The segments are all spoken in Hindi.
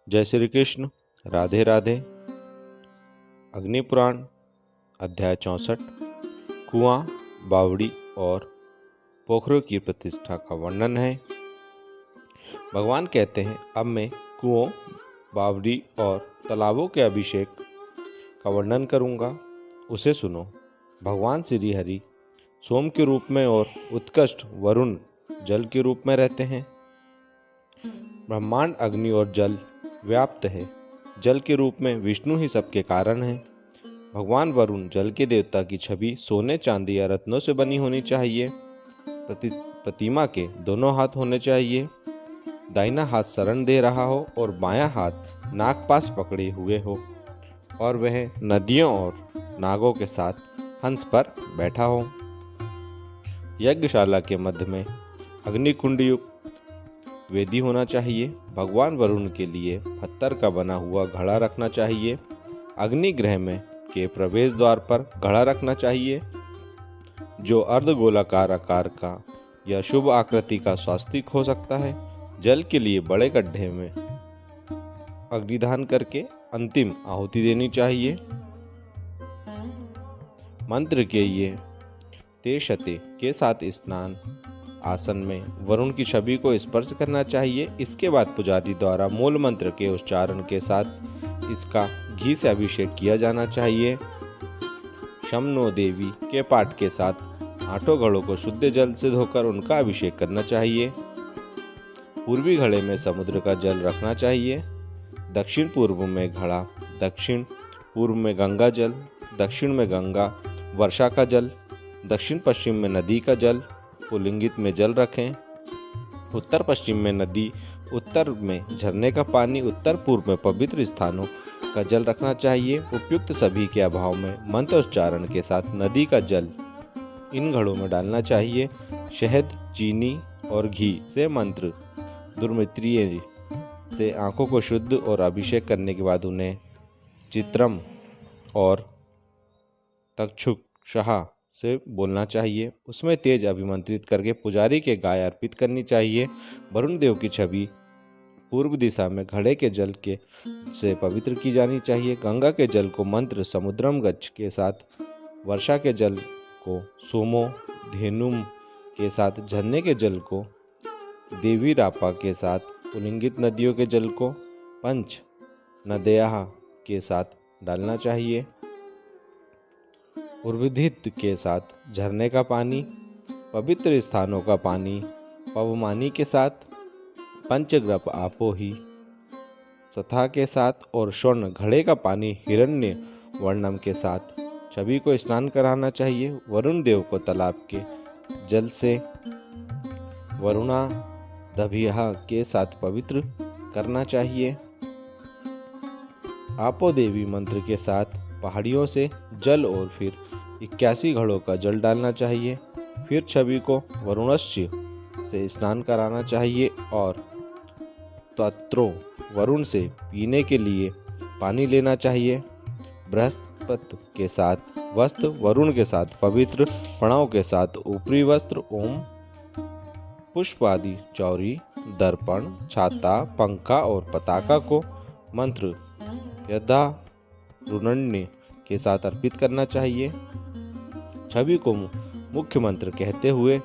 जय श्री कृष्ण। राधे राधे। अग्नि पुराण अध्याय 64 कुआं, बावड़ी और पोखरों की प्रतिष्ठा का वर्णन है। भगवान कहते हैं, अब मैं कुओं, बावड़ी और तालाबों के अभिषेक का वर्णन करूंगा, उसे सुनो। भगवान श्री हरि सोम के रूप में और उत्कृष्ट वरुण जल के रूप में रहते हैं। ब्रह्मांड अग्नि और जल व्याप्त है। जल के रूप में विष्णु ही सबके कारण है। भगवान वरुण जल के देवता की छवि सोने, चांदी या रत्नों से बनी होनी चाहिए। प्रतिमा के दोनों हाथ होने चाहिए। दाहिना हाथ शरण दे रहा हो और बायां हाथ नागपाश पकड़े हुए हो, और वह नदियों और नागों के साथ हंस पर बैठा हो। यज्ञशाला के मध्य में अग्निकुंड युक्त वेदी होना चाहिए। भगवान वरुण के लिए पत्थर का बना हुआ घड़ा रखना चाहिए। अग्निगृह में के प्रवेश द्वार पर घड़ा रखना चाहिए, जो अर्धगोलाकार आकार का या शुभ आकृति का स्वास्तिक हो सकता है। जल के लिए बड़े गड्ढे में अग्निदान करके अंतिम आहुति देनी चाहिए। मंत्र के ये तेशते के साथ स्नान आसन में वरुण की छवि को स्पर्श करना चाहिए। इसके बाद पुजारी द्वारा मूल मंत्र के उच्चारण के साथ इसका घी से अभिषेक किया जाना चाहिए। शमनो देवी के पाठ के साथ आठों घड़ों को शुद्ध जल से धोकर उनका अभिषेक करना चाहिए। पूर्वी घड़े में समुद्र का जल रखना चाहिए। दक्षिण पूर्व में घड़ा, दक्षिण पूर्व में गंगा जल, दक्षिण में गंगा वर्षा का जल, दक्षिण पश्चिम में नदी का जल पुलिंगित में जल रखें। उत्तर पश्चिम में नदी, उत्तर में झरने का पानी, उत्तर पूर्व में पवित्र स्थानों का जल रखना चाहिए। उपयुक्त सभी के अभाव में मंत्र उच्चारण के साथ नदी का जल इन घड़ों में डालना चाहिए। शहद, चीनी और घी से मंत्र दुर्मित्रिय से आंखों को शुद्ध और अभिषेक करने के बाद उन्हें चित्रम और तक्षुषा से बोलना चाहिए। उसमें तेज अभिमंत्रित करके पुजारी के गाय अर्पित करनी चाहिए। वरुण देव की छवि पूर्व दिशा में घड़े के जल के से पवित्र की जानी चाहिए। गंगा के जल को मंत्र समुद्रम गच्छ के साथ, वर्षा के जल को सोमो धेनुम के साथ, झरने के जल को देवी रापा के साथ, पुलिंगित नदियों के जल को पंच नदया के साथ डालना चाहिए। उर्वधित के साथ झरने का पानी, पवित्र स्थानों का पानी पवमानी के साथ, पंचग्रप आपोही सथा के साथ और स्वर्ण घड़े का पानी हिरण्य वर्णम के साथ छवि को स्नान कराना चाहिए। वरुण देव को तालाब के जल से वरुणा दभिया के साथ पवित्र करना चाहिए। आपो देवी मंत्र के साथ पहाड़ियों से जल और फिर 81 घड़ों का जल डालना चाहिए। फिर छवि को वरुणस्य से स्नान कराना चाहिए और तत्रो वरुण से पीने के लिए पानी लेना चाहिए। बृहस्पति के साथ वस्त्र, वरुण के साथ पवित्र प्रणव के साथ ऊपरी वस्त्र, ओम पुष्प आदि चौरी, दर्पण, छाता, पंखा और पताका को मंत्र यदा रुणन्य के साथ अर्पित करना चाहिए। छवि को मुख्य मंत्र कहते हुए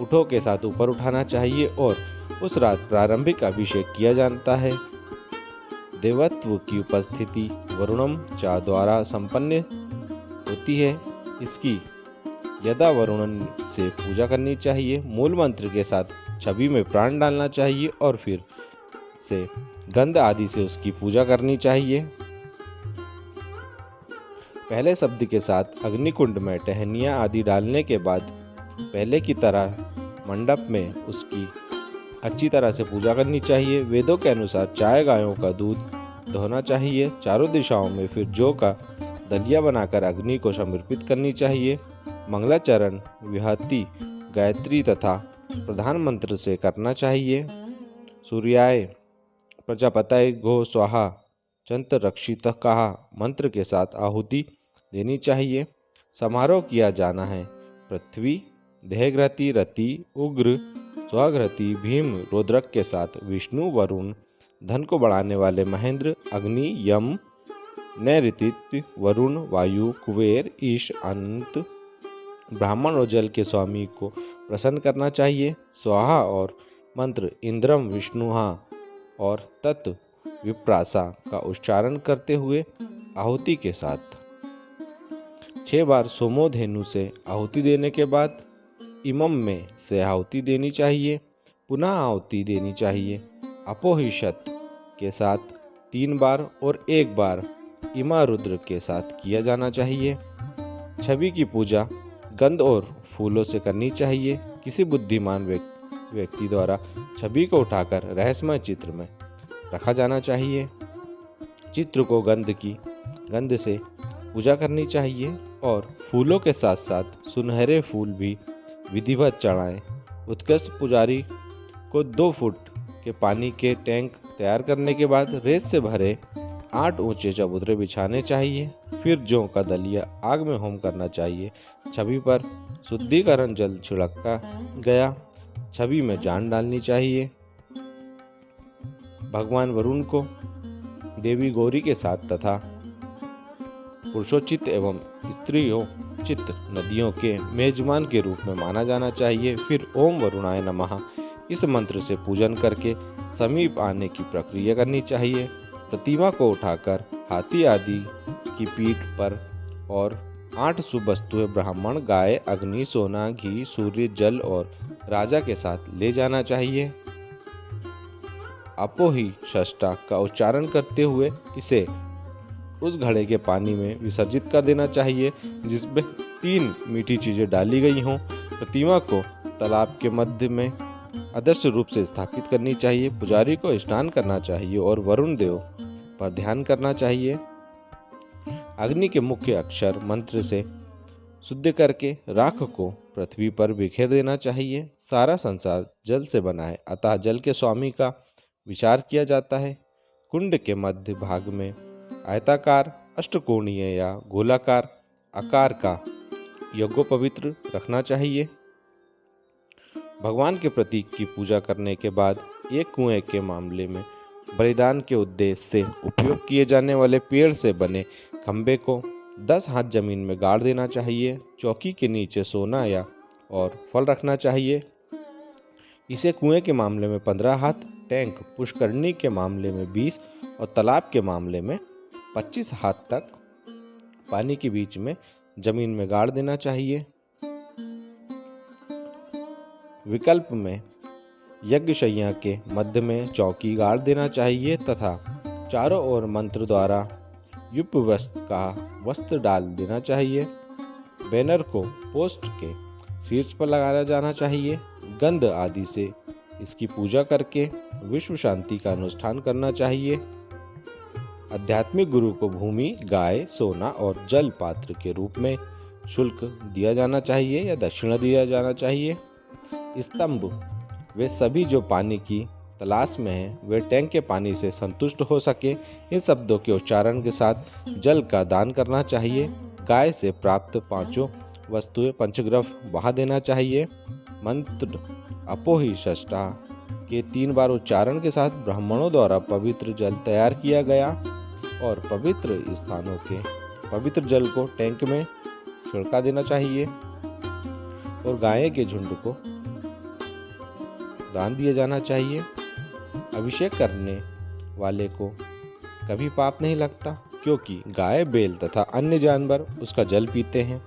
उठों के साथ ऊपर उठाना चाहिए और उस रात प्रारंभिक अभिषेक किया जाता है। देवत्व की उपस्थिति वरुणम चा द्वारा संपन्न होती है। इसकी यदा वरुणन से पूजा करनी चाहिए। मूल मंत्र के साथ छवि में प्राण डालना चाहिए और फिर से गंध आदि से उसकी पूजा करनी चाहिए। पहले शब्द के साथ अग्निकुंड में टहनियाँ आदि डालने के बाद पहले की तरह मंडप में उसकी अच्छी तरह से पूजा करनी चाहिए। वेदों के अनुसार चाय गायों का दूध धोना चाहिए। चारों दिशाओं में फिर जौ का दलिया बनाकर अग्नि को समर्पित करनी चाहिए। मंगलाचरण विहति गायत्री तथा प्रधान मंत्र से करना चाहिए। सूर्याय प्रजापतये गो स्वाहा चंद्र रक्षित कहा मंत्र के साथ आहुति देनी चाहिए। समारोह किया जाना है। पृथ्वी, देहघृति, रति, उग्र, स्वघृति, भीम, रुद्रक के साथ विष्णु, वरुण, धन को बढ़ाने वाले महेंद्र, अग्नि, यम, नैऋत्य, वरुण, वायु, कुबेर, ईश, अनंत, ब्राह्मण और जल के स्वामी को प्रसन्न करना चाहिए। स्वाहा और मंत्र इंद्रम विष्णुहा और तत् विप्रासा का उच्चारण करते हुए आहुति के साथ 6 बार सोमोधेनु से आहुति देने के बाद इमम में से आहुति देनी चाहिए। पुनः आहुति देनी चाहिए अपोहिषत के साथ 3 बार और 1 बार इमा रुद्र के साथ किया जाना चाहिए। छवि की पूजा गंध और फूलों से करनी चाहिए। किसी बुद्धिमान व्यक्ति द्वारा छवि को उठाकर रहस्यमय चित्र में रखा जाना चाहिए। चित्र को गंध से पूजा करनी चाहिए और फूलों के साथ साथ सुनहरे फूल भी विधिवत चढ़ाएं। उत्कृष्ट पुजारी को 2 फुट के पानी के टैंक तैयार करने के बाद रेत से भरे 8 ऊंचे चबूतरे बिछाने चाहिए। फिर जौ का दलिया आग में होम करना चाहिए। छवि पर शुद्धिकरण जल छिड़का गया। छवि में जान डालनी चाहिए। भगवान वरुण को देवी गौरी के साथ तथा पुरुषोचित एवं स्त्रियोचित नदियों के मेजबान के रूप में माना जाना चाहिए। फिर ओम वरुणाय नमः इस मंत्र से पूजन करके समीप आने की प्रक्रिया करनी चाहिए। प्रतिमा को उठाकर हाथी आदि की पीठ पर और 8 शुभ वस्तुएं ब्राह्मण, गाय, अग्नि, सोना, घी, सूर्य, जल और राजा के साथ ले जाना चाहिए। अपोही षष्ठा का उच्चारण करते हुए इसे उस घड़े के पानी में विसर्जित कर देना चाहिए जिसमें 3 मीठी चीजें डाली गई हों। प्रतिमा को तालाब के मध्य में आदर्श रूप से स्थापित करनी चाहिए। पुजारी को स्नान करना चाहिए और वरुण देव पर ध्यान करना चाहिए। अग्नि के मुख्य अक्षर मंत्र से शुद्ध करके राख को पृथ्वी पर बिखेर देना चाहिए। सारा संसार जल से बना है, अतः जल के स्वामी का विचार किया जाता है। कुंड के मध्य भाग में आयताकार, अष्टकोणीय या गोलाकार आकार का यज्ञोपवीत रखना चाहिए। भगवान के प्रतीक की पूजा करने के बाद एक कुएं के मामले में बलिदान के उद्देश्य से उपयोग किए जाने वाले पेड़ से बने खंबे को 10 हाथ जमीन में गाड़ देना चाहिए। चौकी के नीचे सोना या और फल रखना चाहिए। इसे कुएं के मामले में 15 हाथ, टैंक पुष्करणी के मामले में 20 और तालाब के मामले में 25 हाथ तक पानी के बीच में जमीन में गाड़ देना चाहिए। विकल्प में यज्ञशैया के मध्य में चौकी गाड़ देना चाहिए तथा चारों ओर मंत्र द्वारा युपवस्त्र का वस्त्र डाल देना चाहिए। बैनर को पोस्ट के शीर्ष पर लगाया जाना चाहिए। गंध आदि से इसकी पूजा करके विश्व शांति का अनुष्ठान करना चाहिए। आध्यात्मिक गुरु को भूमि, गाय, सोना और जल पात्र के रूप में शुल्क दिया जाना चाहिए या दक्षिणा दिया जाना चाहिए। स्तंभ वे सभी जो पानी की तलाश में हैं, वे टैंक के पानी से संतुष्ट हो सके। इन शब्दों के उच्चारण के साथ जल का दान करना चाहिए। गाय से प्राप्त 5 वस्तुएं पंचग्रह बहा देना चाहिए। मंत्र अपोही षष्ठा के 3 बार उच्चारण के साथ ब्राह्मणों द्वारा पवित्र जल तैयार किया गया और पवित्र स्थानों के पवित्र जल को टैंक में छिड़का देना चाहिए और गाय के झुंड को दान दिया जाना चाहिए। अभिषेक करने वाले को कभी पाप नहीं लगता क्योंकि गाय, बैल तथा अन्य जानवर उसका जल पीते हैं।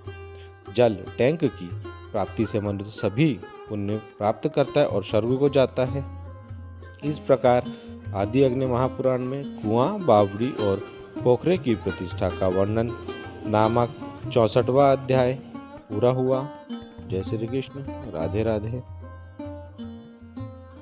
जल टैंक की प्राप्ति से मनुष्य सभी पुण्य प्राप्त करता है और स्वर्ग को जाता है। इस प्रकार आदि अग्नि महापुराण में कुआं, बावड़ी और पोखरे की प्रतिष्ठा का वर्णन नामक 64वां अध्याय पूरा हुआ। जय श्री कृष्ण। राधे राधे।